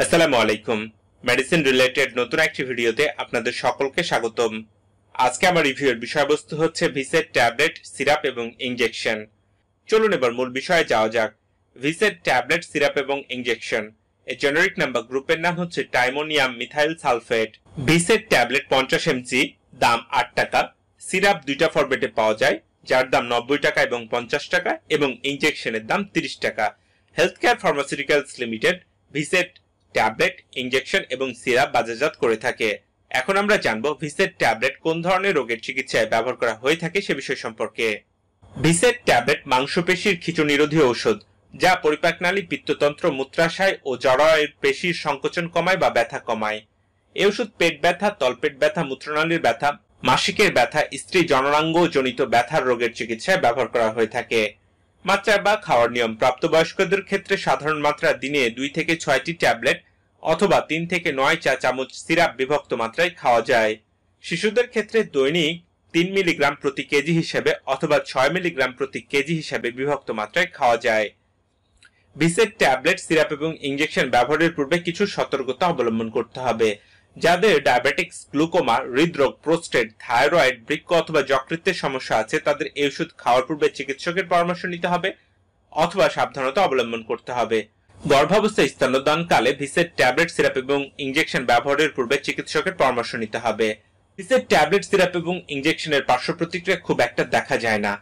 আসসালামু আলাইকুম। Medicine related নতুন একটি ভিডিওতে আপনাদের সকলকে স্বাগতম। আজকে আমার রিভিউয়ের বিষয়বস্তু হচ্ছে ভিসেড ট্যাবলেট, সিরাপ এবং ইনজেকশন। চলুন এবার মূল বিষয়ে যাওয়া যাক। ভিসেড ট্যাবলেট, সিরাপ এবং ইনজেকশন এর জেনারিক নাম বা গ্রুপের নাম হচ্ছে টাইমোনিয়াম মিথাইল সালফেট। ভিসেড ট্যাবলেট 50 mg, দাম 8 টাকা। সিরাপ দুইটা ফরম্যাটে পাওয়া যায়, যার দাম 90 টাকা এবং 50 টাকা, এবং ইনজেকশনের দাম 30 টাকা। হেলথ কেয়ার ফার্মাসিউটিক্যালস লিমিটেড ভিসেড ট্যাবলেট, ইনজেকশন এবং সিরাপ বাজারজাত করে থাকে। এখন আমরা জানবো ভিসেড ট্যাবলেট কোন ধরনের রোগের চিকিৎসায় ব্যবহার করা হয়ে থাকে সে বিষয় সম্পর্কে। ভিসেড ট্যাবলেট মাংসপেশির খিঁচুনিরোধী ঔষধ, যা পরিপাকনালী, পিত্ততন্ত্র, মূত্রাশয় ও জরায়ুর পেশির সংকোচন কমায় বা ব্যথা কমায়। এই ওষুধ পেট ব্যথা, তলপেট ব্যথা, মূত্রনালীর ব্যথা, মাসিকের ব্যথা, স্ত্রী জননাঙ্গ জনিত ব্যথার রোগের চিকিৎসায় ব্যবহার করা হয়ে থাকে। মাত্রা বা খাওয়ার নিয়ম: প্রাপ্তবয়স্কদের ক্ষেত্রে সাধারণ মাত্রা দিনে 2 থেকে 6টি ট্যাবলেট অথবা 3 থেকে 9 চা চামচ সিরাপ বিভক্ত মাত্রায় খাওয়া যায়। শিশুদের ক্ষেত্রে দৈনিক 3 মিলিগ্রাম প্রতি কেজি হিসেবে অথবা 6 মিলিগ্রাম প্রতি কেজি হিসেবে বিভক্ত মাত্রায় খাওয়া যায়। ভিসেড ট্যাবলেট, সিরাপ এবং ইনজেকশন ব্যবহারের পূর্বে কিছু সতর্কতা অবলম্বন করতে হবে। যাদের ডায়াবেটিক্স, গ্লুকোমা, হৃদরোগ, প্রোস্টেট, থাইরয়েড, বৃক্ক অথবা যকৃতের সমস্যা আছে, তাদের এই ওষুধ খাওয়ার পূর্বে চিকিৎসকের পরামর্শ নিতে হবে অথবা সাবধানতা অবলম্বন করতে হবে। গর্ভাবস্থায় স্তন্যদানকালে ভিসেড ট্যাবলেট, সিরাপ এবং ইনজেকশন ব্যবহারের পূর্বে চিকিৎসকের পরামর্শ নিতে হবে। ভিসেড ট্যাবলেট, সিরাপ এবং ইনজেকশনের পার্শ্ব প্রতিক্রিয়া খুব একটা দেখা যায় না।